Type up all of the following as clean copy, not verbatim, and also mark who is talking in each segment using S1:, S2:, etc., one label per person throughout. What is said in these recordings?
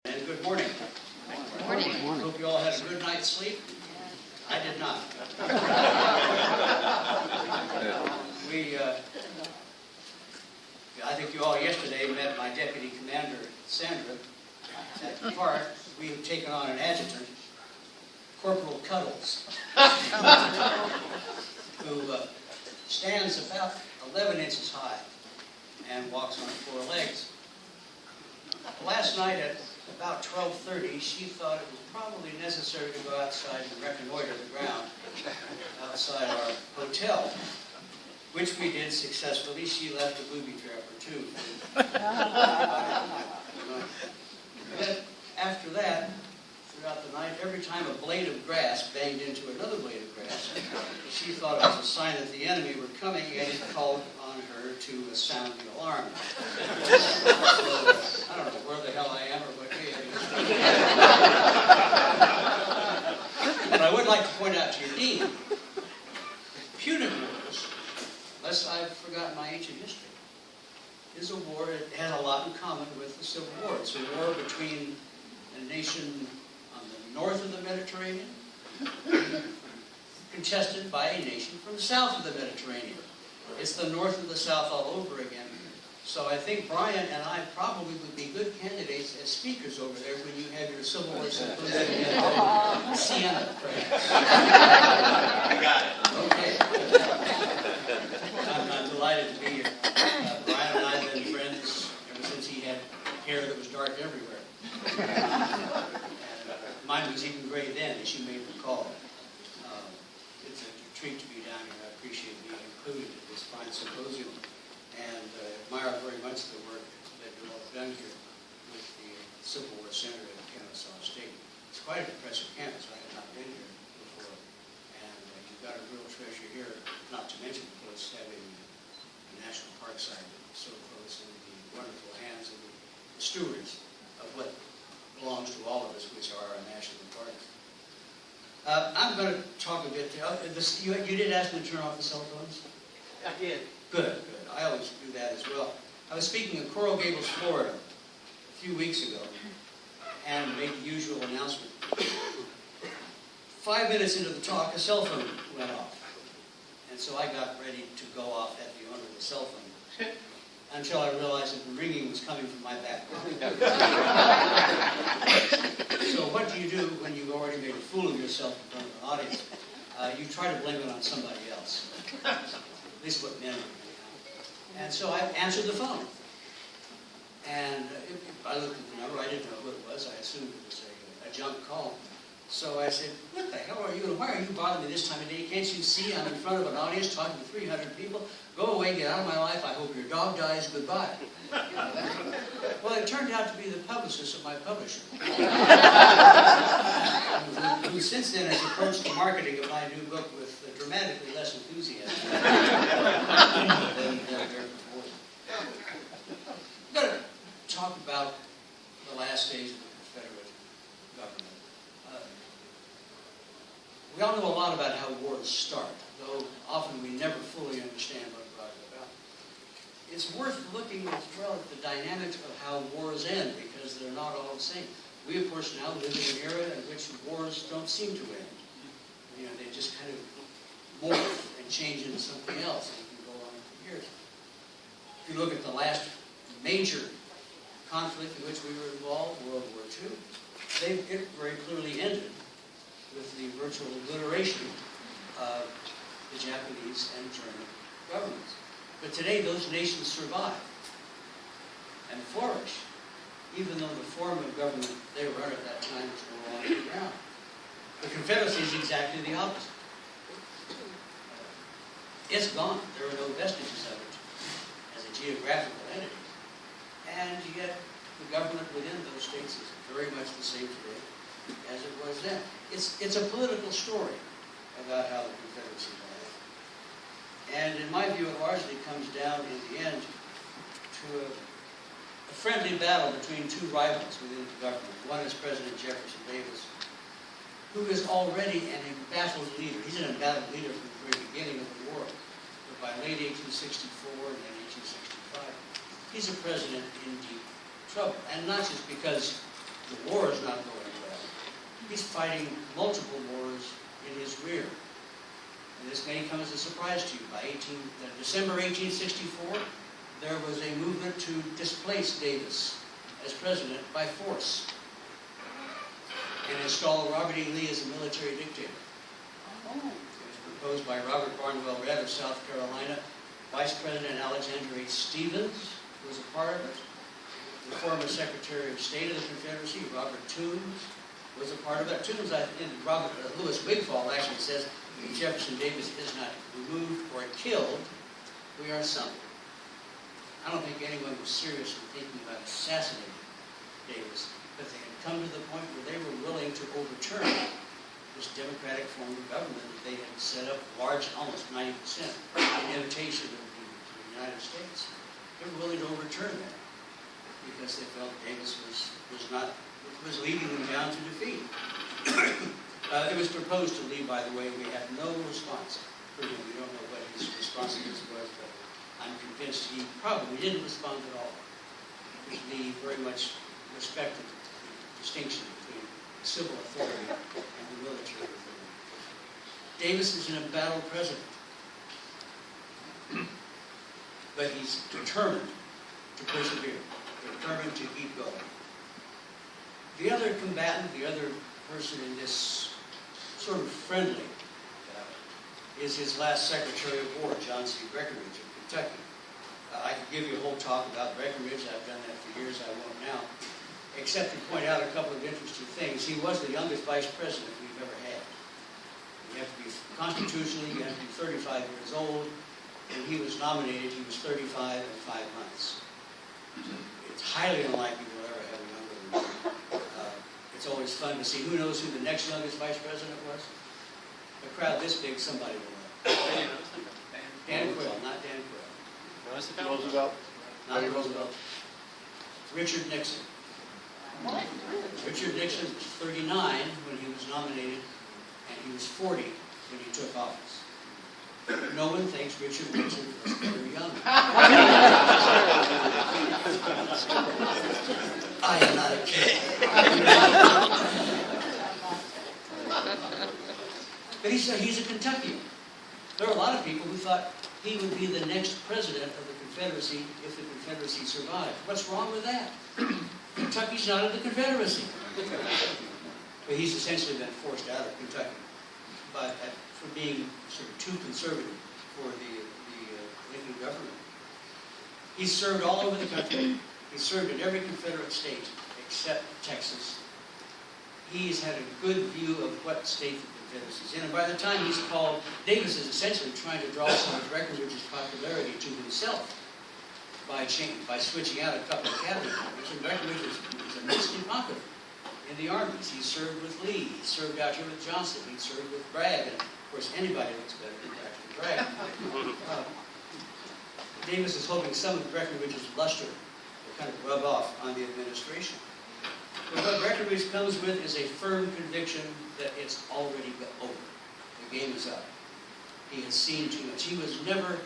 S1: And good morning.
S2: Good morning.
S1: Hope you all had a good night's sleep. I did not. I think you all yesterday met my deputy commander, Sandra, at the park. We have taken on an adjutant, Corporal Cuddles, who stands about 11 inches high and walks on 4 legs. Last night at about 12:30, she thought it was probably necessary to go outside and reconnoiter the ground outside our hotel, which we did successfully. She left a booby trap or two. But after that, throughout the night, every time a blade of grass banged into another blade of grass, she thought it was a sign that the enemy were coming, and it called on her to sound the alarm. So, I don't know where the hell I am or what day it is. But I would like to point out to your dean, Punic Wars, unless I've forgotten my ancient history, is a war that has a lot in common with the Civil War. It's a war between a nation on the north of the Mediterranean, contested by a nation from the south of the Mediterranean. It's the north and the south all over again. So I think Brian and I probably would be good candidates as speakers over there when you have your Civil War Symposium at Siena, perhaps.
S3: I got it.
S1: Okay. I'm delighted to be here. Brian and I have been friends ever since he had hair that was dark everywhere. Mine was even gray then, as you may recall. It's a treat to be down here. I appreciate being included in this fine symposium, and admire very much the work that you all have done here with the Civil War Center at Kennesaw State. It's quite an impressive campus. I have not been here before, and you've got a real treasure here, not to mention, of course, having the National Park site so close in the wonderful hands of the stewards of what belongs to all of us, which are our national parks. I'm going to talk a bit. You did ask me to turn off the cell phones?
S3: I did.
S1: Good. I always do that as well. I was speaking in Coral Gables, Florida, a few weeks ago, and made the usual announcement. 5 minutes into the talk, a cell phone went off. And so I got ready to go off at the owner of the cell phone, until I realized that the ringing was coming from my back pocket. So what do you do when you've already made a fool of yourself in front of an audience? You try to blame it on somebody else. At least what men do. And so I answered the phone. And I looked at the number. I didn't know who it was. I assumed it was a junk call. So I said, "What the hell are you? And why are you bothering me this time of day? Can't you see I'm in front of an audience talking to 300 people? Go away, get out of my life. I hope your dog dies. Goodbye." Well, it turned out to be the publicist of my publisher, who since then has approached the marketing of my new book with dramatically less enthusiasm than there before. I'm going to talk about the last days of the Confederate government. We all know a lot about how wars start, though often we never fully understand what brought it about. It's worth looking as well at the dynamics of how wars end, because they're not all the same. We, of course, now live in an era in which wars don't seem to end. You know, they just kind of morph and change into something else, and you can go on for years. If you look at the last major conflict in which we were involved, World War II, it very clearly ended with the virtual obliteration of the Japanese and German governments. But today those nations survive and flourish, even though the form of government they were at that time was no longer around. The Confederacy is exactly the opposite. It's gone. There are no vestiges of it as a geographical entity. And yet the government within those states is very much the same today as it was then. It's a political story about how the Confederacy died. And in my view, it largely comes down in the end to a friendly battle between two rivals within the government. One is President Jefferson Davis, who is already an embattled leader. He's an embattled leader from the very beginning of the war. But by late 1864 and then 1865, he's a president in deep trouble. And not just because the war is not going well. He's fighting multiple wars in his rear. And this may come as a surprise to you. By December 1864, there was a movement to displace Davis as president by force and install Robert E. Lee as a military dictator. It was proposed by Robert Barnwell Redd of South Carolina. Vice President Alexander H. Stephens was a part of it. The former Secretary of State of the Confederacy, Robert Toombs, was a part of that. Toombs, Robert Louis Wigfall actually says, if Jefferson Davis is not removed or killed, we are sunk. I don't think anyone was seriously thinking about assassinating Davis, but they had come to the point where they were willing to overturn this democratic form of government that they had set up large, almost 90%, in imitation of the United States. They were willing to overturn that because they felt Davis was leading them down to defeat. It was proposed to Lee, by the way. We have no response from him. We don't know what his responsiveness was, but I'm convinced he probably didn't respond at all. Because Lee very much respected the distinction between civil authority and the military authority. Davis is an embattled president, but he's determined to persevere, determined to keep going. The other combatant, the other person in this sort of friendly is his last Secretary of War, John C. Breckinridge of Kentucky. I could give you a whole talk about Breckinridge. I've done that for years. I won't now, except to point out a couple of interesting things. He was the youngest vice president we've ever had. You have to be constitutionally, you have to be 35 years old. When he was nominated, he was 35 and 5 months. It's highly unlikely we'll ever have a younger than him. It's always fun to see who knows who the next youngest vice president was. A crowd this big, somebody will know. Dan Quayle, not Dan Quayle.
S2: Roosevelt.
S1: Not Roosevelt. Richard Nixon.
S4: What?
S1: Richard Nixon was 39 when he was nominated, and he was 40 when he took office. No one thinks Richard Nixon was very young. I am not a kid. But he's a Kentuckian. There are a lot of people who thought he would be the next president of the Confederacy if the Confederacy survived. What's wrong with that? Kentucky's not in the Confederacy. But he's essentially been forced out of Kentucky for being sort of too conservative for the Lincoln government. He's served all over the country. He's served in every Confederate state except Texas. He's had a good view of what state the Confederacy is in. And by the time he's called, Davis is essentially trying to draw some of Breckinridge's popularity to himself by switching out a couple of cabinet members. And Breckinridge is immensely popular in the armies. He served with Lee. He served out here with Johnston. He served with Bragg. And of course, anybody looks better than Bragg. Davis is hoping some of Breckinridge's luster will kind of rub off on the administration. But what Breckinridge comes with is a firm conviction that it's already over. The game is up. He has seen too much. He was never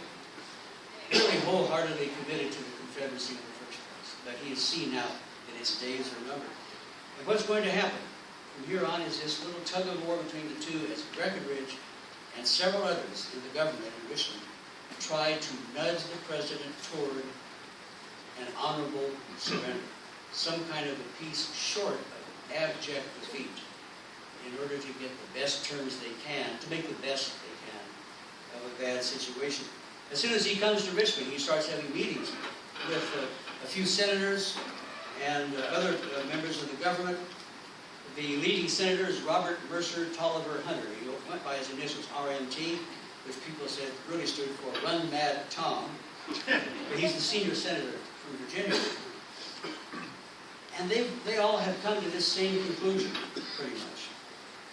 S1: really wholeheartedly committed to the Confederacy in the first place. But he has seen now that his days are numbered. And what's going to happen from here on is this little tug of war between the two as Breckinridge and several others in the government in Richmond tried to nudge the president toward an honorable surrender, some kind of a peace short of abject defeat, in order to get the best terms they can, to make the best they can of a bad situation. As soon as he comes to Richmond, he starts having meetings with a few senators and other members of the government. The leading senator is Robert Mercer Tolliver Hunter. He went by his initials RMT, which people said really stood for Run Mad Tom. But he's the senior senator from Virginia. And they all have come to this same conclusion, pretty much,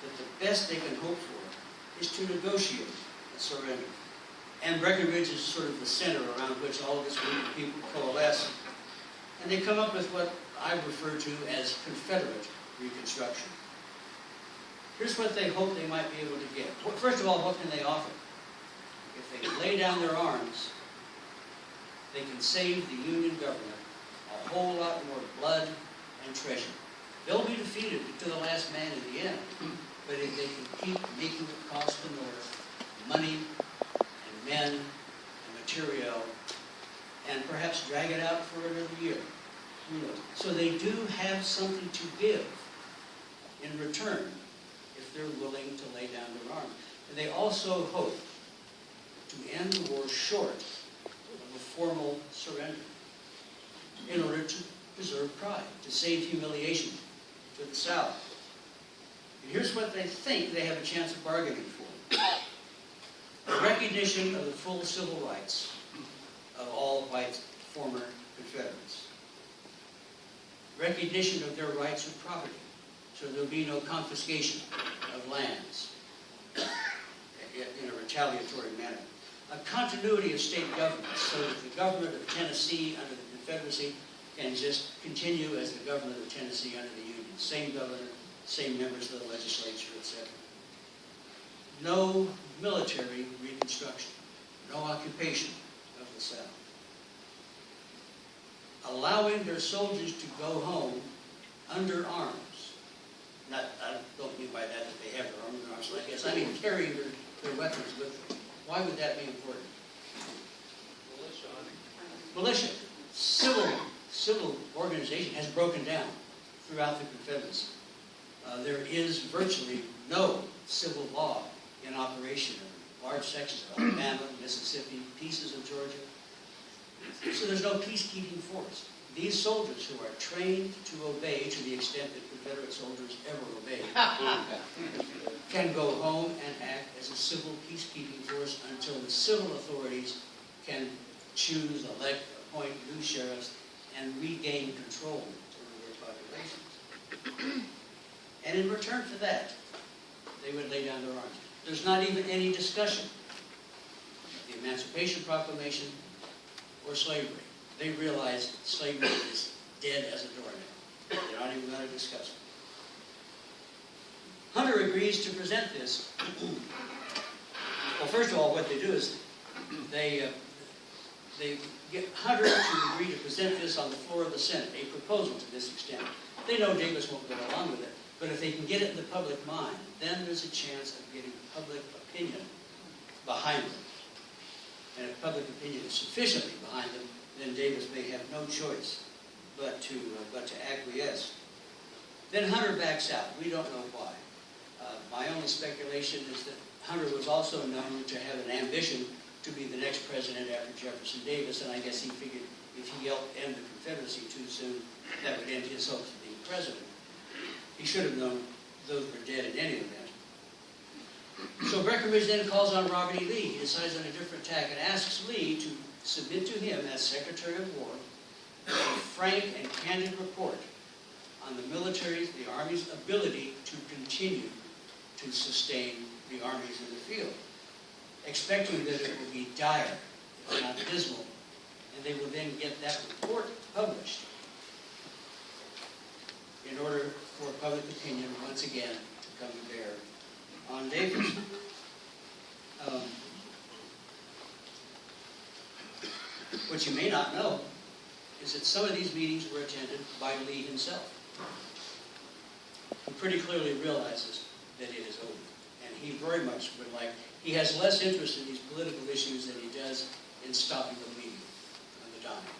S1: that the best they can hope for is to negotiate a surrender. And Breckinridge is sort of the center around which all of this group of people coalesce. And they come up with what I refer to as Confederate Reconstruction. Here's what they hope they might be able to get. First of all, what can they offer? If they can lay down their arms, they can save the Union government a whole lot more blood and treasure They'll be defeated to the last man in the end. But if they can keep making it cost the North money and men and material, and perhaps drag it out for another year, who knows? So they do have something to give in return if they're willing to lay down their arms. And they also hope to end the war short of a formal surrender in order to preserve pride, to save humiliation to the South. And here's what they think they have a chance of bargaining for. A recognition of the full civil rights of all white former Confederates. Recognition of their rights of property, so there'll be no confiscation of lands in a retaliatory manner. A continuity of state government, so that the government of Tennessee under the Confederacy can just continue as the government of Tennessee under the Union. Same governor, same members of the legislature, etc. No military reconstruction, no occupation of the South. Allowing their soldiers to go home under arms. Not, I don't mean by that they have their own arms like this. I mean carrying their weapons with them. Why would that be important? Militia. Civil organization has broken down throughout the Confederacy. There is virtually no civil law in operation in large sections of Alabama, Mississippi, pieces of Georgia. So there's no peacekeeping force. These soldiers who are trained to obey to the extent that Confederate soldiers ever obeyed can go home and act as a civil peacekeeping force until the civil authorities can choose, elect, appoint new sheriffs, and regain control over their populations. And in return for that, they would lay down their arms. There's not even any discussion of the Emancipation Proclamation or slavery. They realize slavery is dead as a doornail. They're not even going to discuss it. Hunter agrees to present this. Well, first of all, what they do is they get Hunter to agree to present this on the floor of the Senate, a proposal to this extent. They know Davis won't go along with it, but if they can get it in the public mind, then there's a chance of getting public opinion behind them. And if public opinion is sufficiently behind them, then Davis may have no choice but to acquiesce. Then Hunter backs out. We don't know why. My only speculation is that Hunter was also known to have an ambition to be the next president after Jefferson Davis, and I guess he figured if he helped end the Confederacy too soon, that would end his hopes of being president. He should have known those were dead in any event. So Breckinridge then calls on Robert E. Lee. He decides on a different tack and asks Lee to submit to him as Secretary of War a frank and candid report on the Army's ability to continue to sustain the armies in the field, expecting that it will be dire, if not dismal, and they will then get that report published in order for public opinion once again to come to bear on Davis. What you may not know is that some of these meetings were attended by Lee himself, who pretty clearly realizes that it is over. And he very much would like, he has less interest in these political issues than he does in stopping the bleeding and the dying.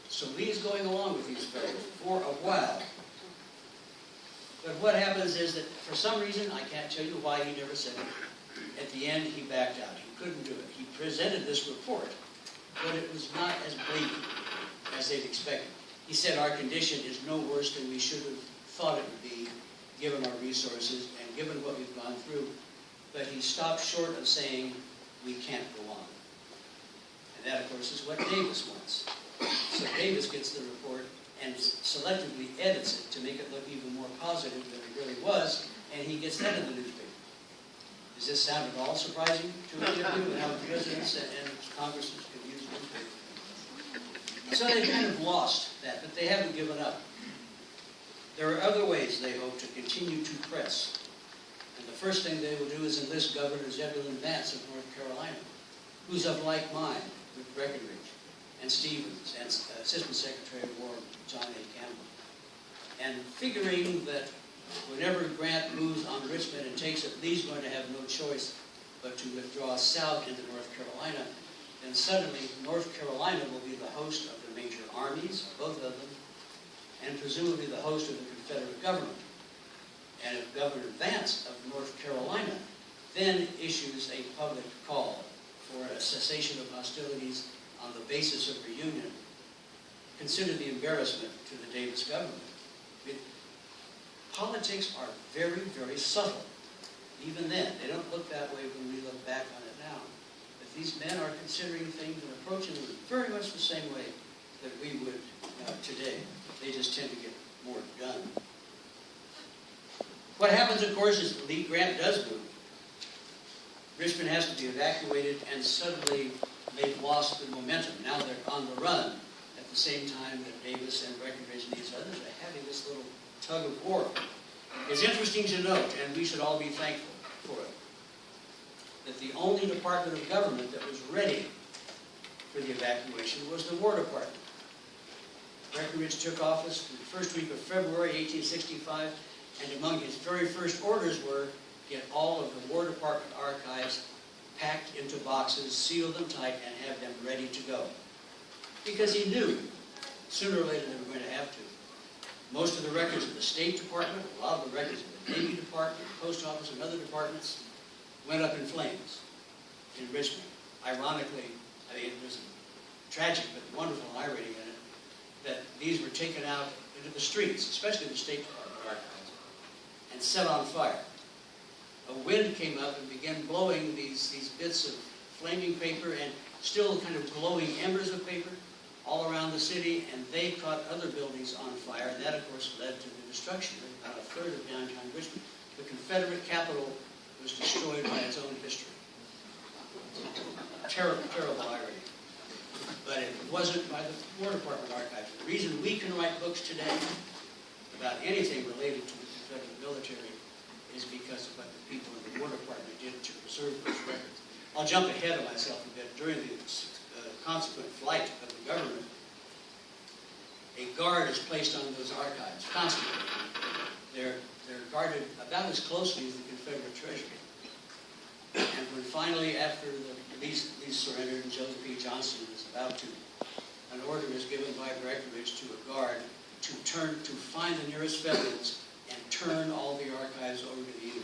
S1: So Lee is going along with these fellows for a while. But what happens is that for some reason, I can't tell you why he never said it, at the end he backed out. He couldn't do it. He presented this report, but it was not as blatant as they'd expected. He said our condition is no worse than we should have thought it would be, given our resources and given what we've gone through. But he stopped short of saying we can't go on. And that, of course, is what Davis wants. So Davis gets the report and selectively edits it to make it look even more positive than it really was, and he gets that in the newspaper. Does this sound at all surprising to any of you, how presidents and Congressmen can use newspapers? So they've kind of lost that, but they haven't given up. There are other ways they hope to continue to press. And the first thing they will do is enlist Governor Zebulon Vance of North Carolina, who's of like mind with Breckinridge and Stevens and Assistant Secretary of War John A. Campbell. and figuring that whenever Grant moves on Richmond and takes it, Lee's going to have no choice but to withdraw south into North Carolina, then suddenly North Carolina will be the host of the major armies, both of them, and presumably the host of the Confederate government. And if Governor Vance of North Carolina then issues a public call for a cessation of hostilities on the basis of reunion, consider the embarrassment to the Davis government. Politics are very, very subtle. Even then, they don't look that way when we look back on it now. But these men are considering things and approaching them very much the same way that we would today. They just tend to get more done. What happens, of course, is Lee Grant does move. Richmond has to be evacuated, and suddenly they've lost the momentum. Now they're on the run at the same time that Davis and Breckinridge and these others are having this little tug of war. It's interesting to note, and we should all be thankful for it, that the only department of government that was ready for the evacuation was the War Department. Breckinridge took office in the first week of February 1865, and among his very first orders were get all of the War Department archives packed into boxes, seal them tight, and have them ready to go. Because he knew sooner or later they were going to have to. Most of the records of the State Department, a lot of the records of the Navy Department, the Post Office, and other departments went up in flames in Richmond. Ironically, I mean, there's a tragic but wonderful irony in it, that these were taken out into the streets, especially the State Department archives, and set on fire. A wind came up and began blowing these bits of flaming paper and still kind of glowing embers of paper all around the city, and they caught other buildings on fire, and that, of course, led to the destruction of about a third of downtown Richmond. The Confederate capital was destroyed by its own history. Terrible, terrible irony. But it wasn't by the War Department archives. The reason we can write books today about anything related to the Confederate military is because of what the people in the War Department did to preserve those records. I'll jump ahead of myself a bit. During the consequent flight of the government, a guard is placed on those archives constantly. They're guarded about as closely as the Confederate treasury. And when finally, after Lee's surrendered and Joseph P. Johnston is about to, an order is given by Breckinridge to a guard to find the nearest Federals and turn all the archives over to the Union,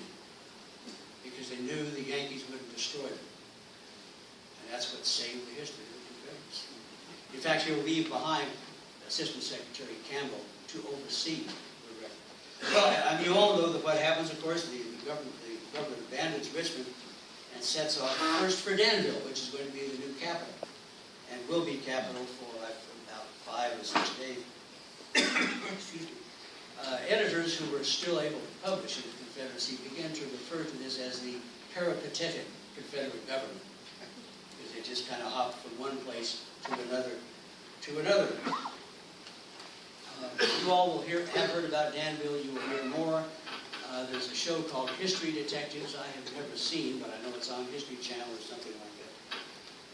S1: because they knew the Yankees wouldn't destroy them. And that's what saved the history of the Confederacy. In fact, he'll leave behind Assistant Secretary Campbell to oversee the record. Well, I mean, you all know that what happens, of course, the government abandons Richmond and sets off first for Danville, which is going to be the new capital, and will be capital for about 5 or 6 days. Excuse me. Editors who were still able to publish in the Confederacy began to refer to this as the peripatetic Confederate government, because they just kind of hopped from one place to another. You all will have heard about Danville. You will hear more. There's a show called History Detectives. I have never seen, but I know it's on History Channel or something like that.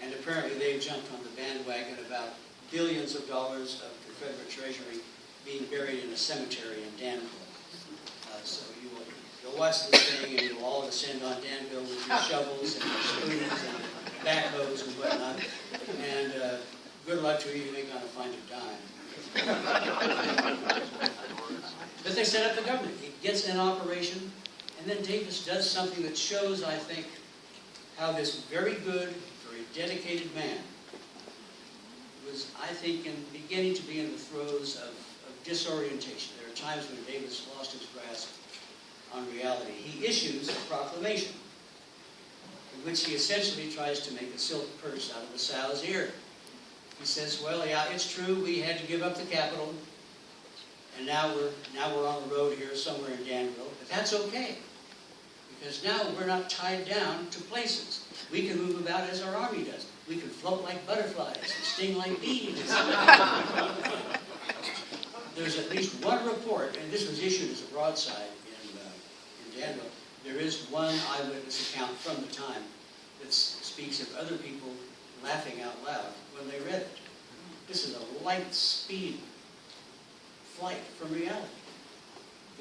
S1: And apparently they've jumped on the bandwagon about billions of dollars of Confederate treasury being buried in a cemetery in Danville. So you'll watch this thing and you'll all descend on Danville with your shovels and your spoons and backhoes and whatnot. And good luck to you. You ain't going to find a dime. But they set up the government. It gets in operation, and then Davis does something that shows, I think, how this very good, very dedicated man was, I think, beginning to be in the throes of disorientation. There are times when Davis lost his grasp on reality. He issues a proclamation in which he essentially tries to make a silk purse out of the sow's ear. He says, well, yeah, it's true, we had to give up the capital, and now we're on the road here somewhere in Danville, but that's okay, because now we're not tied down to places. We can move about as our army does. We can float like butterflies and sting like bees. There's at least one report, and this was issued as a broadside in Danville. There is one eyewitness account from the time that speaks of other people laughing out loud when they read it. This is a light speed flight from reality.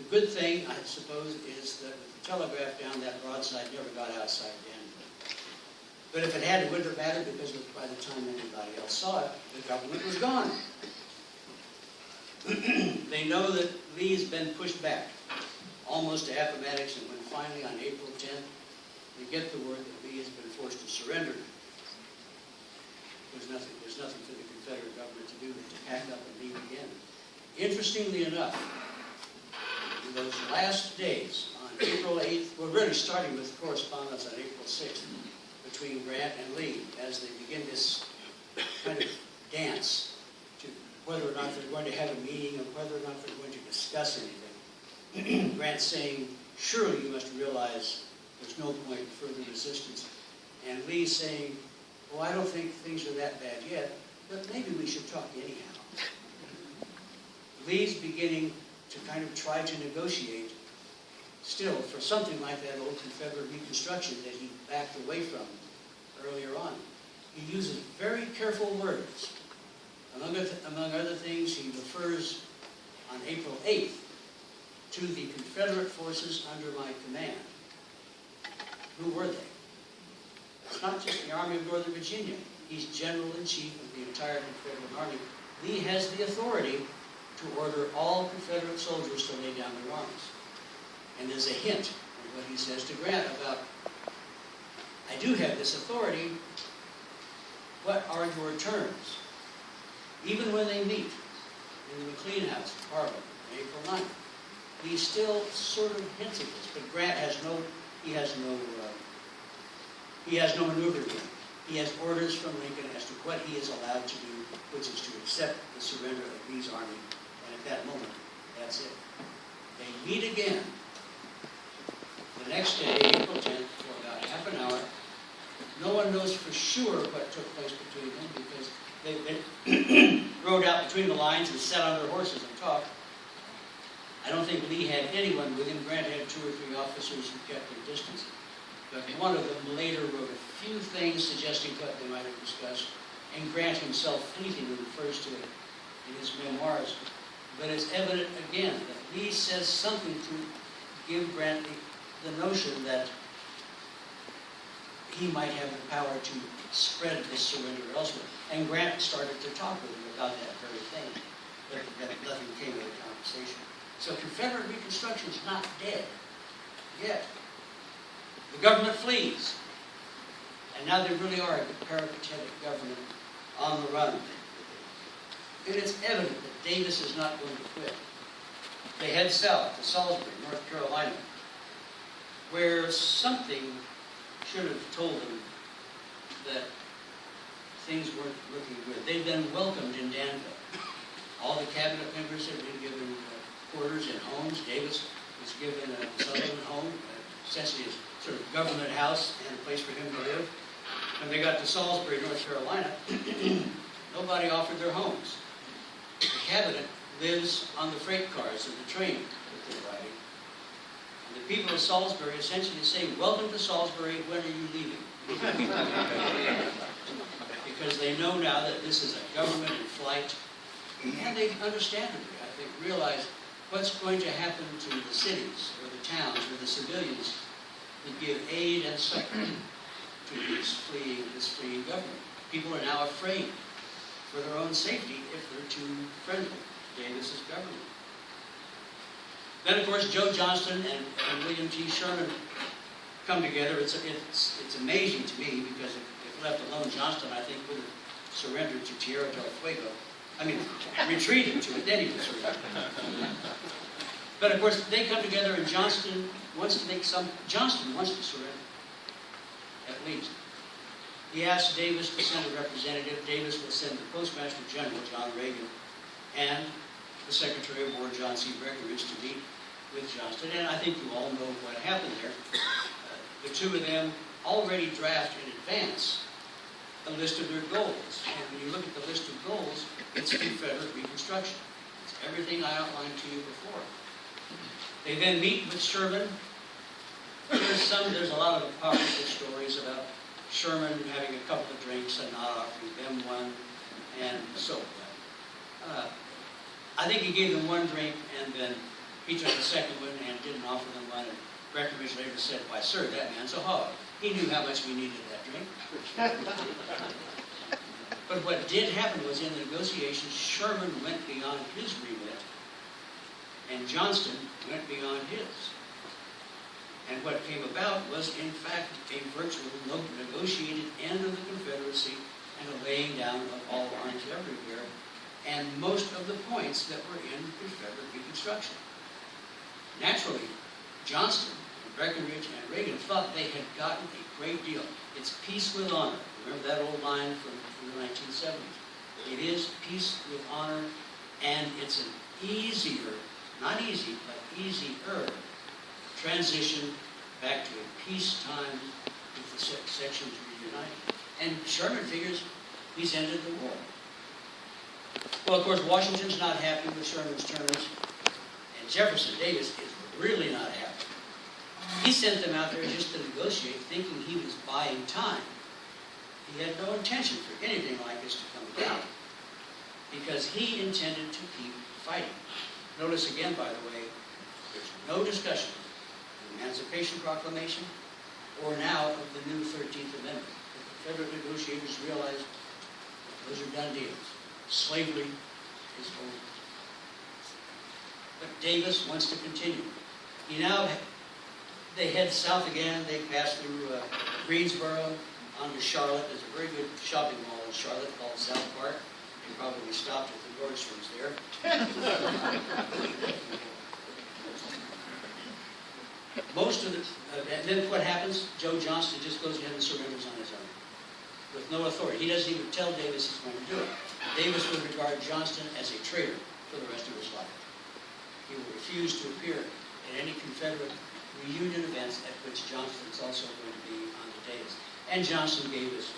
S1: The good thing, I suppose, is that with the telegraph down, that broadside never got outside Danville. But if it had, it wouldn't have mattered because by the time anybody else saw it, the government was gone. They know that Lee's been pushed back almost to Appomattox, and when finally on April 10th, they get the word that Lee has been forced to surrender, there's nothing for the Confederate government to do but to pack up and leave again. Interestingly enough, in those last days, on April 8th, we're really starting with correspondence on April 6th between Grant and Lee as they begin this kind of dance to whether or not they're going to have a meeting or whether or not they're going to discuss anything. Grant saying, surely you must realize there's no point in further resistance. And Lee saying, well, I don't think things are that bad yet, but maybe we should talk anyhow. Lee's beginning to kind of try to negotiate still for something like that old Confederate Reconstruction that he backed away from earlier on. He uses very careful words. Among other things, he refers on April 8th to the Confederate forces under my command. Who were they? It's not just the Army of Northern Virginia. He's General-in-Chief of the entire Confederate Army. Lee has the authority to order all Confederate soldiers to lay down their arms. And there's a hint in what he says to Grant about, I do have this authority, what are your terms? Even when they meet in the McLean House in Harlem on April 9th, he still sort of hints at this, but Grant has no maneuver room. He has orders from Lincoln as to what he is allowed to do, which is to accept the surrender of Lee's army. And at that moment, that's it. They meet again the next day, April 10th, for about half an hour. No one knows for sure what took place between them because they rode out between the lines and sat on their horses and talked. I don't think Lee had anyone with him. Grant had 2 or 3 officers who kept their distance. But one of them later wrote a few things suggesting what they might have discussed, and Grant himself fleetingly refers to it in his memoirs. But it's evident again that Lee says something to give Grant the notion that he might have the power to spread this surrender elsewhere. And Grant started to talk with him about that very thing, but nothing came of the conversation. So Confederate Reconstruction is not dead yet. The government flees. And now they really are a peripatetic government on the run. And it's evident that Davis is not going to quit. They head south to Salisbury, North Carolina, where something should have told them that things weren't looking good. They'd been welcomed in Danville. All the cabinet members had been given quarters in homes. Davis was given a southern home, essentially a sort of government house and a place for him to live. When they got to Salisbury, North Carolina, nobody offered their homes. The cabinet lives on the freight cars of the train that they're riding. And the people of Salisbury essentially say, welcome to Salisbury, when are you leaving? Because they know now that this is a government in flight. And they understandably, I think, realize what's going to happen to the cities or the towns or the civilians who give aid and succor to this fleeing government. People are now afraid for their own safety if they're too friendly to Davis's government. Then, of course, Joe Johnston and William T. Sherman come together. It's amazing to me because if left alone, Johnston, I think, would have surrendered to Tierra del Fuego. I mean, retreated to it, then he would surrender. But of course, they come together and Johnston wants to surrender, at least. He asks Davis to send a representative. Davis will send the Postmaster General, John Reagan, and the Secretary of War, John C. Breckinridge, to meet with Johnston. And I think you all know what happened there. The two of them already draft in advance a list of their goals. And when you look at the list of goals, it's Confederate Reconstruction. It's everything I outlined to you before. They then meet with Sherman. There's a lot of apocryphal stories about Sherman having a couple of drinks and not offering them one, and so forth. I think he gave them one drink, and then He took the second one and didn't offer them one. And Breckinridge later said, "Why, sir, that man's a hog." He knew how much we needed that drink. But what did happen was in the negotiations, Sherman went beyond his remit, and Johnston went beyond his. And what came about was, in fact, a virtual negotiated end of the Confederacy and a laying down of all arms everywhere, and most of the points that were in Confederate Reconstruction. Naturally, Johnston, and Breckinridge, and Reagan thought they had gotten a great deal. It's peace with honor. Remember that old line from the 1970s? It is peace with honor, and it's an easier, not easy, but easier transition back to a peacetime with the sections reunited. And Sherman figures he's ended the war. Well, of course, Washington's not happy with Sherman's terms, and Jefferson Davis is really not happy. He sent them out there just to negotiate, thinking he was buying time. He had no intention for anything like this to come about, because he intended to keep fighting. Notice again, by the way, there's no discussion of the Emancipation Proclamation or now of the new 13th Amendment. The Confederate negotiators realized those are done deals. Slavery is over. But Davis wants to continue. They head south again. They pass through Greensboro on to Charlotte. There's a very good shopping mall in Charlotte called South Park. They probably stopped at the Nordstrom's there. And then what happens? Joe Johnston just goes ahead and surrenders on his own, with no authority. He doesn't even tell Davis he's going to do it. Davis would regard Johnston as a traitor for the rest of his life. He will refuse to appear at any Confederate reunion events at which Johnston is also going to be on the dais. And Johnston gave as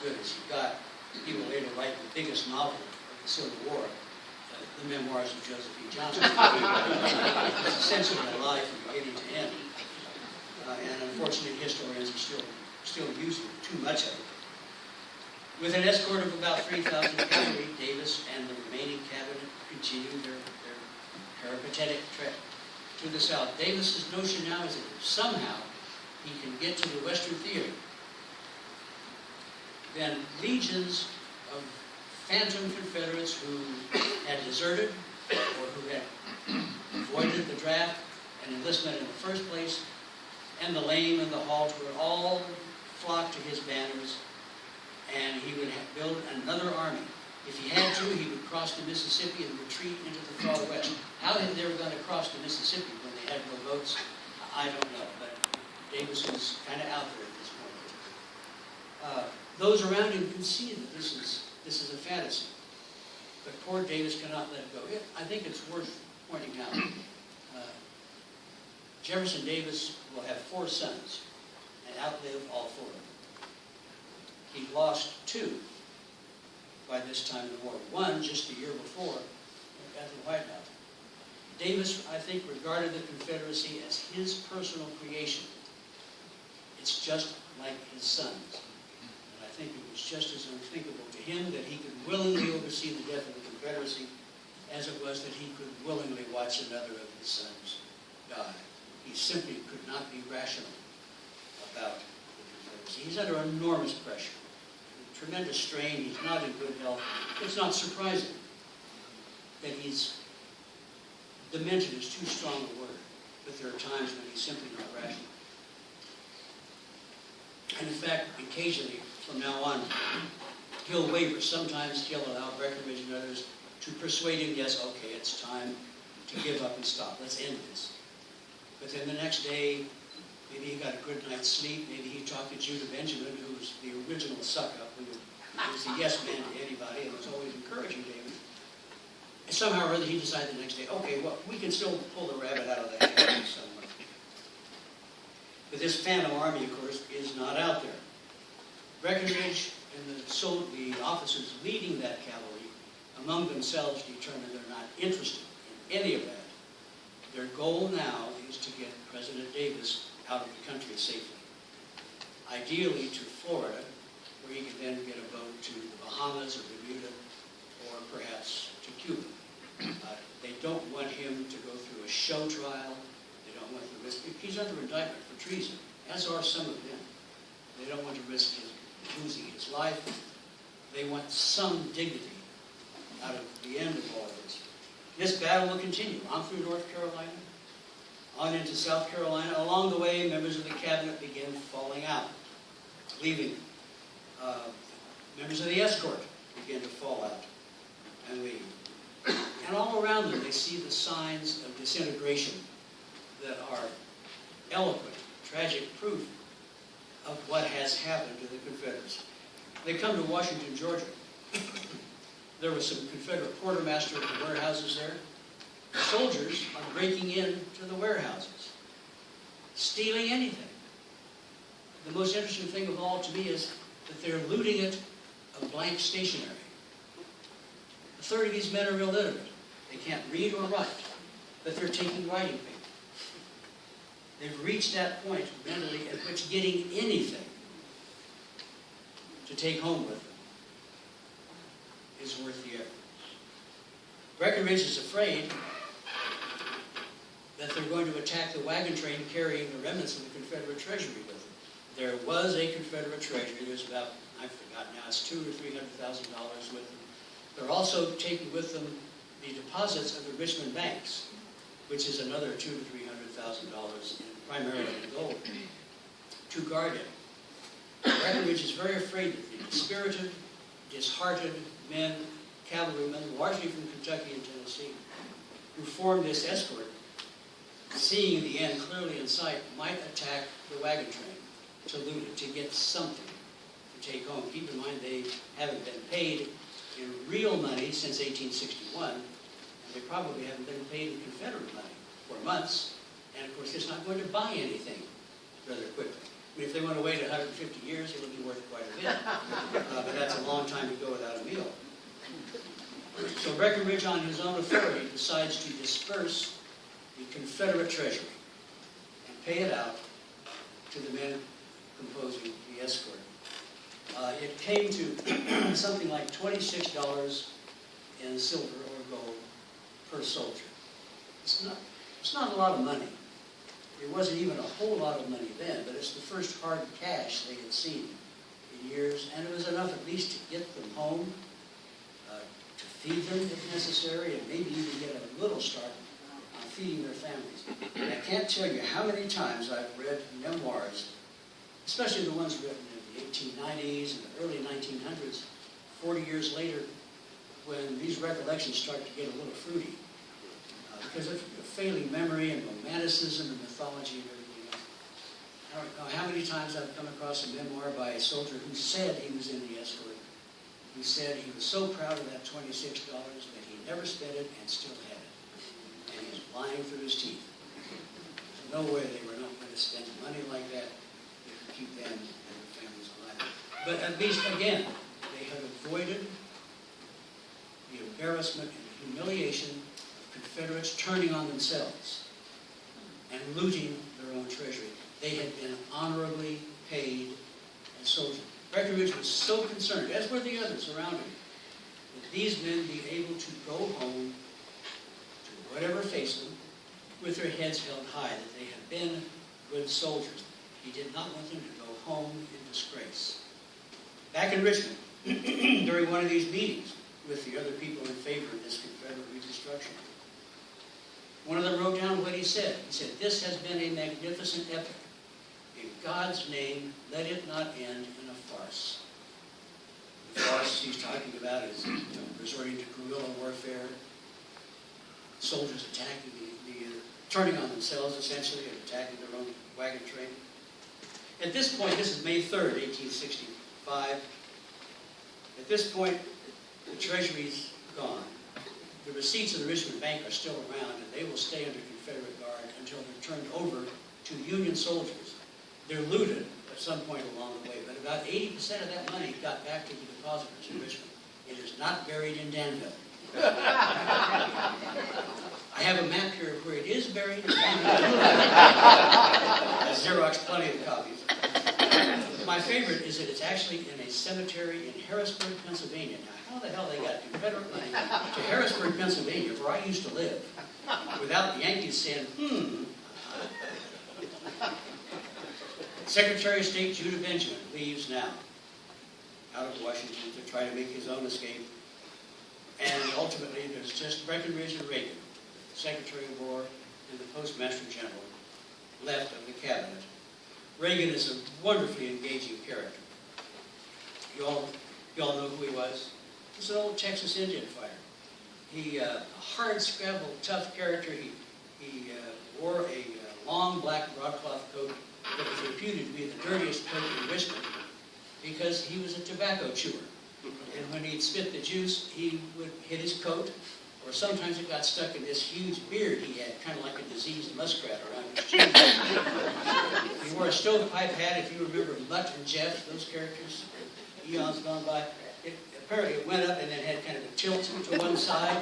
S1: good as he got. He will later write the biggest novel of the Civil War, the memoirs of Joseph E. Johnston. It's essentially a lie from beginning to end. And unfortunately, historians are still using too much of it. With an escort of about 3,000 cavalry, Davis and the remaining cabinet continue their peripatetic trek to the south. Davis's notion now is that if somehow he can get to the Western Theater, then legions of phantom Confederates who had deserted or who had avoided the draft and enlistment in the first place, and the lame and the halt would all flock to his banners, and he would build another army. If he had to, he would cross the Mississippi and retreat into the far west. How they were going to cross the Mississippi when they had no boats, I don't know, but Davis was kind of out there at this point. Those around him can see that this is a fantasy, but poor Davis cannot let it go. I think it's worth pointing out. Jefferson Davis will have 4 sons and outlive all 4 of them. He lost 2 by this time in the war. 1 just a year before at the White House. Davis, I think, regarded the Confederacy as his personal creation. It's just like his sons. And I think it was just as unthinkable to him that he could willingly oversee the death of the Confederacy as it was that he could willingly watch another of his sons die. He simply could not be rational about the Confederacy. He's under enormous pressure, tremendous strain. He's not in good health. It's not surprising that he's demented is too strong a word, but there are times when he's simply not rational. And in fact, occasionally, from now on, he'll waver. Sometimes he'll allow Breckinridge and others to persuade him, yes, okay, it's time to give up and stop. Let's end this. But then the next day, maybe he got a good night's sleep. Maybe he talked to Judah Benjamin, who was the original suck-up, who was a yes man to anybody and was always encouraging David. And somehow or other, he decided the next day, okay, well, we can still pull the rabbit out of the hat somewhere. But this phantom army, of course, is not out there. Breckinridge and the officers leading that cavalry, among themselves, determined they're not interested in any of that. Their goal now is to get President Davis out of the country safely. Ideally to Florida, where he could then get a boat to the Bahamas or Bermuda, or perhaps to Cuba. They don't want him to go through a show trial. They don't want to risk, he's under indictment for treason, as are some of them. They don't want to risk losing his life. They want some dignity out of the end of all this. This battle will continue on through North Carolina, on into South Carolina. Along the way, members of the cabinet begin falling out, leaving. Members of the escort begin to fall out and leave. And all around them, they see the signs of disintegration that are eloquent, tragic proof of what has happened to the Confederates. They come to Washington, Georgia. There was some Confederate quartermaster warehouses there. The soldiers are breaking into the warehouses, stealing anything. The most interesting thing of all to me is that they're looting it of blank stationery. A third of these men are illiterate. They can't read or write, but they're taking writing paper. They've reached that point mentally at which getting anything to take home with them is worth the effort. Breckinridge is afraid that they're going to attack the wagon train carrying the remnants of the Confederate treasury with them. There was a Confederate treasury. There's about, I've forgotten now, it's $200,000 or $300,000 with them. They're also taking with them the deposits of the Richmond banks, which is another $200,000 to $300,000 in primarily in gold, to guard it. Breckinridge is very afraid that the dispirited, disheartened men, cavalrymen, largely from Kentucky and Tennessee, who formed this escort, seeing the end clearly in sight, might attack the wagon train to loot it, to get something to take home. Keep in mind they haven't been paid in real money since 1861, and they probably haven't been paid in Confederate money for months, and of course it's not going to buy anything rather quickly. I mean, if they want to wait 150 years, it'll be worth quite a bit, but that's a long time to go without a meal. So Breckinridge, on his own authority, decides to disperse the Confederate treasury and pay it out to the men composing the escort. It came to something like $26 in silver or gold per soldier. It's not a lot of money. It wasn't even a whole lot of money then, but it's the first hard cash they had seen in years, and it was enough at least to get them home, to feed them if necessary, and maybe even get a little start on feeding their families. And I can't tell you how many times I've read memoirs, especially the ones written in the 1890s and the early 1900s, 40 years later, when these recollections start to get a little fruity. Because of failing memory and romanticism and mythology and everything else. I don't know how many times I've come across a memoir by a soldier who said he was in the escort, who said he was so proud of that $26 that he never spent it and still had it. And he was lying through his teeth. There's no way they were not going to spend money like that to keep them and their families alive. But at least, again, they have avoided the embarrassment and the humiliation of Confederates turning on themselves and looting their own treasury. They had been honorably paid as soldiers. Breckinridge was so concerned, as were the others around him, that these men be able to go home to whatever faced them with their heads held high, that they had been good soldiers. He did not want them to go home in disgrace. Back in Richmond, during one of these meetings with the other people in favor of this Confederate Reconstruction, one of them wrote down what he said. He said, "This has been a magnificent epic. In God's name, let it not end in a farce." The farce he's talking about is resorting to guerrilla warfare, soldiers attacking turning on themselves essentially and attacking their own wagon train. At this point, this is May 3rd, 1865. At this point, the treasury's gone. The receipts of the Richmond Bank are still around, and they will stay under Confederate guard until they're turned over to Union soldiers. They're looted at some point along the way, but about 80% of that money got back to the depositors in Richmond. It is not buried in Danville. I have a map here of where it is buried. I Xeroxed plenty of copies. My My favorite is that it's actually in a cemetery in Harrisburg, Pennsylvania. Now, how the hell they got Confederate money to Harrisburg, Pennsylvania, where I used to live, without the Yankees saying, Secretary of State Judah Benjamin leaves now, out of Washington, to try to make his own escape. And ultimately, there's just Breckinridge and Reagan, Secretary of War and the Postmaster General, left of the cabinet. Reagan is a wonderfully engaging character. You all know who he was? He's an old Texas Indian fighter. He, a hard-scrabble, tough character. He wore a long black broadcloth coat that was reputed to be the dirtiest coat in Richmond because he was a tobacco chewer. And when he'd spit the juice, he would hit his coat, or sometimes it got stuck in this huge beard he had, kind of like a diseased muskrat around his chin. He wore a stovepipe hat, if you remember Mutt and Jeff, those characters, eons gone by. Apparently it went up and then had kind of a tilt to one side,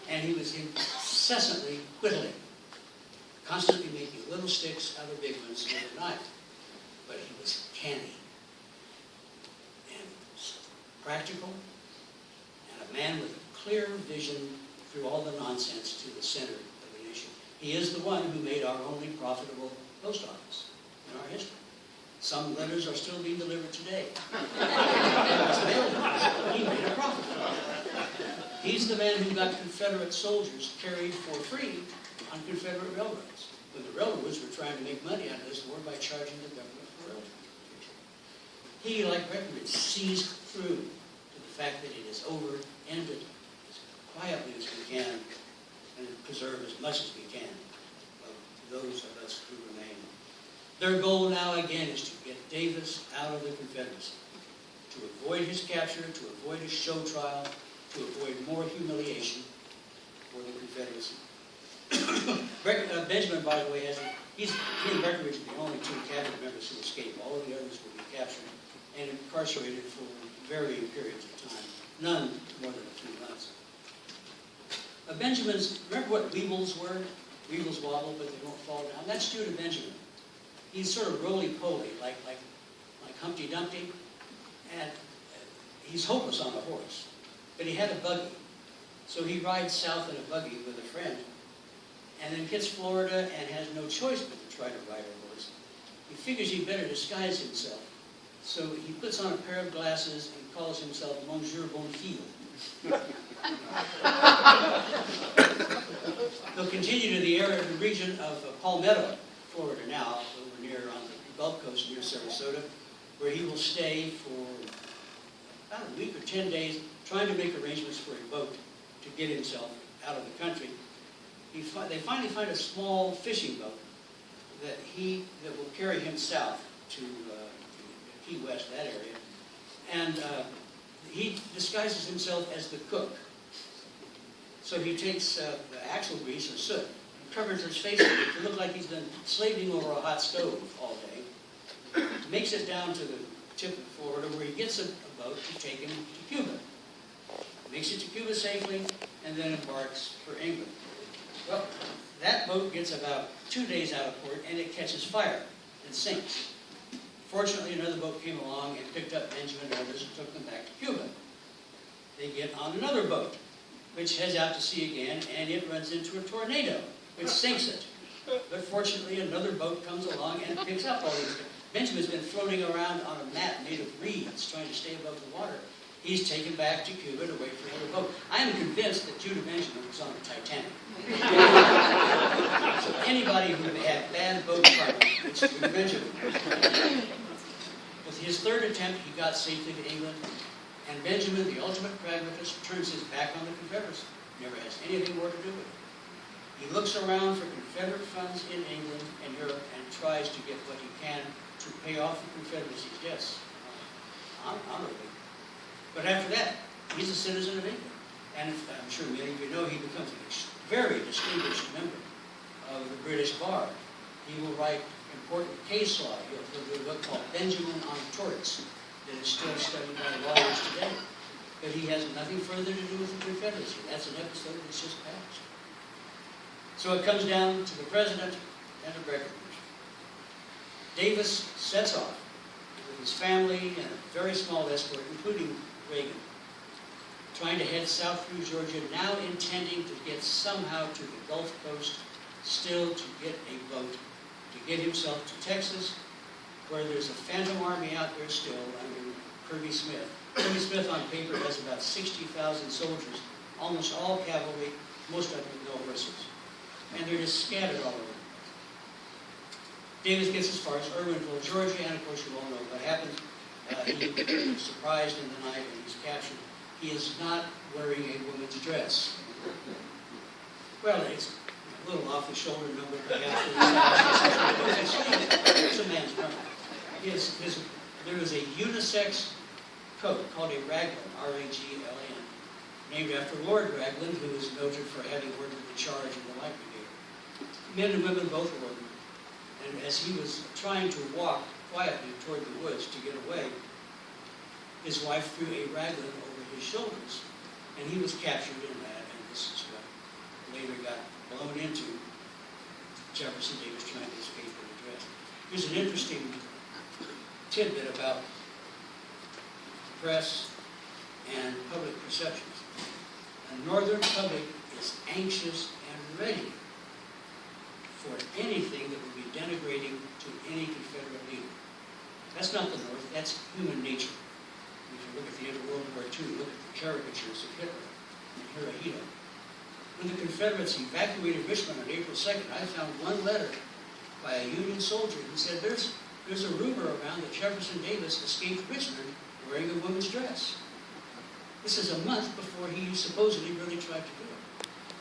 S1: and he was incessantly whittling, constantly making little sticks out of big ones with a knife. But he was canny and practical, and a man with a clear vision through all the nonsense to the center of the nation. He is the one who made our only profitable post office in our history. Some letters are still being delivered today. He made a profit. He's the man who got Confederate soldiers carried for free on Confederate railroads, when the railroads were trying to make money out of this war by charging the government for railroad. He, like Breckinridge, sees through to the fact that it is over, ended as quietly as we can, and preserve as much as we can of those of us who remain. Their goal now, again, is to get Davis out of the Confederacy, to avoid his capture, to avoid his show trial, to avoid more humiliation for the Confederacy. Benjamin, by the way, he and Breckinridge are the only two cabinet members who escape. All of the others will be captured and incarcerated for varying periods of time, none more than a few months. Benjamin's, remember what weebles were? Weebles wobble, but they won't fall down. That's Judah Benjamin. He's sort of roly-poly, like Humpty Dumpty, and he's hopeless on a horse. But he had a buggy, so he rides south in a buggy with a friend, and then hits Florida and has no choice but to try to ride a horse. He figures he'd better disguise himself, so he puts on a pair of glasses and calls himself Monsieur Bonfield. They'll continue to the region of Palmetto, Florida now, over near on the Gulf Coast near Sarasota, where he will stay for about a week or 10 days trying to make arrangements for a boat to get himself out of the country. They finally find a small fishing boat that will carry him south to Key West, that area, and he disguises himself as the cook. So he takes the axle grease or soot and covers his face with it to look like he's been slaving over a hot stove all day. Makes it down to the tip of Florida, where he gets a boat to take him to Cuba. Makes it to Cuba safely, and then embarks for England. Well, that boat gets about 2 days out of port, and it catches fire and sinks. Fortunately, another boat came along and picked up Benjamin and others and took them back to Cuba. They get on another boat, which heads out to sea again, and it runs into a tornado, which sinks it. But fortunately, another boat comes along and picks up all these. Benjamin's been floating around on a mat made of reeds, trying to stay above the water. He's taken back to Cuba to wait for another boat. I am convinced that Judah Benjamin was on the Titanic. So anybody who had bad boat carpet, it's Judah Benjamin. With his third attempt, he got safely to England, and Benjamin, the ultimate pragmatist, turns his back on the Confederacy. Never has anything more to do with it. He looks around for Confederate funds in England and Europe and tries to get what he can to pay off the Confederacy's debts. Honorably. But after that, he's a citizen of England. And I'm sure many of you know, he becomes a very distinguished member of the British bar. He will write important case law. He'll do a book called Benjamin on Torts that is still studied by lawyers today. But he has nothing further to do with the Confederacy. That's an episode that's just passed. So it comes down to the president and to Breckinridge. Davis sets off with his family and a very small escort, including Reagan, trying to head south through Georgia, now intending to get somehow to the Gulf Coast, still to get a boat, to get himself to Texas, where there's a phantom army out there still under Kirby Smith. Kirby Smith on paper has about 60,000 soldiers, almost all cavalry, most of them with no horses. And they're just scattered all over. Davis gets as far as Irwinville, Georgia, and of course you all know what happens. He is surprised in the night and he's captured. He is not wearing a woman's dress. Well, it's a little off the shoulder number, perhaps. It's a man's garment. There is a unisex coat called a raglan, R-A-G-L-N, named after Lord Raglan, who is noted for having ordered the charge of the Light Brigade. Men and women both were ordered. And as he was trying to walk quietly toward the woods to get away, his wife threw a raglan over his shoulders, and he was captured in that, and this is what later got blown into Jefferson Davis trying to escape with a dress. Here's an interesting tidbit about press and public perceptions. The Northern public is anxious and ready for anything that would be denigrating to any Confederate leader. That's not the North, that's human nature. If you look at the end of World War II, look at the caricatures of Hitler and Hirohito. When the Confederates evacuated Richmond on April 2nd, I found one letter by a Union soldier who said, there's a rumor around that Jefferson Davis escaped Richmond wearing a woman's dress. This is a month before he supposedly really tried to do it.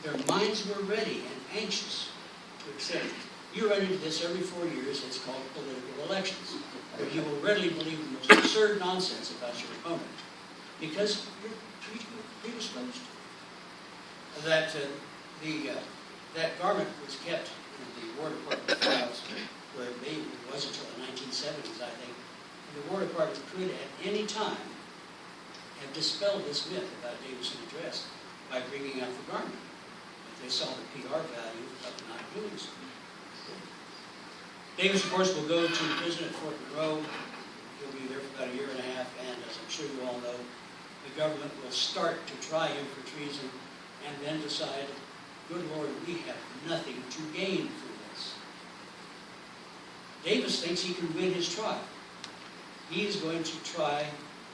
S1: Their minds were ready and anxious to accept it. You run into this every 4 years. It's called political elections, where you will readily believe the most absurd nonsense about your opponent because you're predisposed to it. That garment was kept in the War Department files, where it was until the 1970s, I think. And the War Department could, at any time, have dispelled this myth about Davis in a dress by bringing out the garment, if they saw the PR value of not doing so. Davis, of course, will go to prison at Fort Monroe. He'll be there for about a year and a half, and as I'm sure you all know, the government will start to try him for treason and then decide, good Lord, we have nothing to gain from this. Davis thinks he can win his trial. He is going to try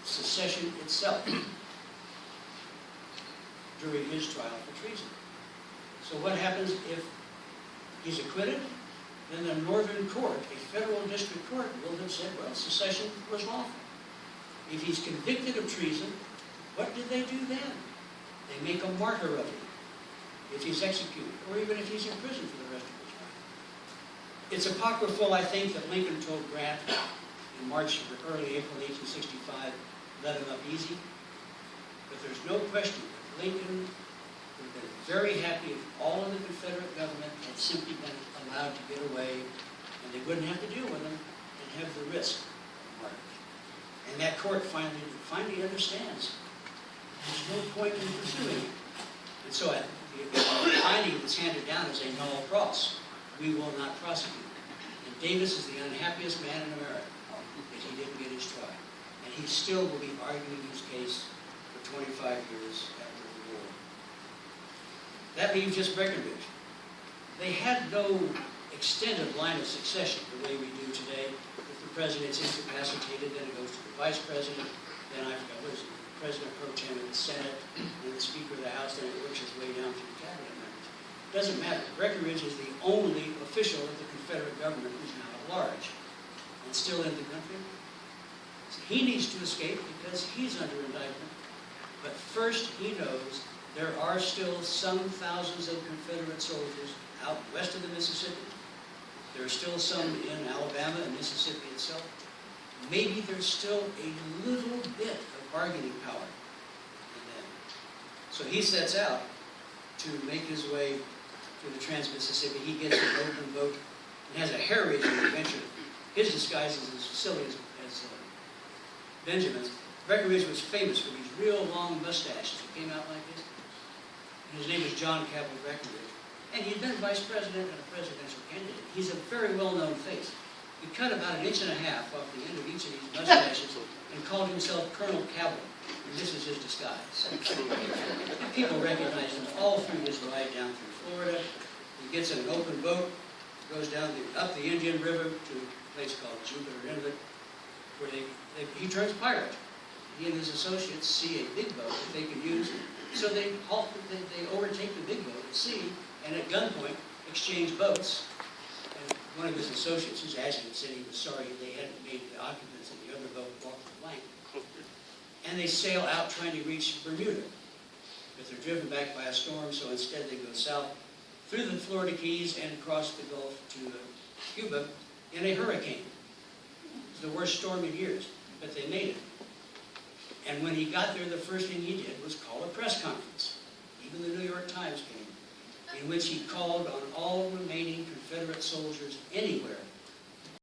S1: secession itself during his trial for treason. So what happens if he's acquitted? Then the Northern Court, a federal district court, will have said, well, secession was lawful. If he's convicted of treason, what did they do then? They make a martyr of him if he's executed, or even if he's in prison for the rest of his life. It's apocryphal, I think, that Lincoln told Grant in March or early April 1865, let him up easy. But there's no question that Lincoln would have been very happy if all of the Confederate government had simply been allowed to get away, and they wouldn't have to deal with them and have the risk of martyrs. And that court finally understands there's no point in pursuing it. And so the finding that's handed down is a null pros. We will not prosecute. And Davis is the unhappiest man in America that he didn't get his trial. And he still will be arguing his case for 25 years after the war. That leaves just Breckinridge. They had no extended line of succession the way we do today. If the president's incapacitated, then it goes to the vice president, then I forgot, what is it, the president pro tem of the Senate, and the Speaker of the House, then it works its way down to the cabinet members. It doesn't matter. Breckinridge is the only official of the Confederate government who's now at large and still in the country. So he needs to escape because he's under indictment. But first, he knows there are still some thousands of Confederate soldiers out west of the Mississippi. There are still some in Alabama and Mississippi itself. Maybe there's still a little bit of bargaining power in them. So he sets out to make his way to the Trans-Mississippi. He gets an open boat and has a hair-raising adventure. His disguise is as silly as Benjamin's. Breckinridge was famous for these real long mustaches that came out like this. And his name is John Cabell Breckinridge. And he'd been vice president and a presidential candidate. He's a very well-known face. He cut about 1.5 inches off the end of each of these mustaches and called himself Colonel Cabell. And this is his disguise. People recognized him all through his ride down through Florida. He gets in an open boat, goes down up the Indian River to a place called Jupiter Inlet, where he turns pirate. He and his associates see a big boat that they can use, so they overtake the big boat at sea, and at gunpoint exchange boats. And one of his associates, whose adjutant, said he was sorry they hadn't made the occupants of the other boat walk the plank. And they sail out trying to reach Bermuda, but they're driven back by a storm, so instead they go south through the Florida Keys and across the Gulf to Cuba in a hurricane. It was the worst storm in years, but they made it. And when he got there, the first thing he did was call a press conference. Even the New York Times came, in which he called on all remaining Confederate soldiers anywhere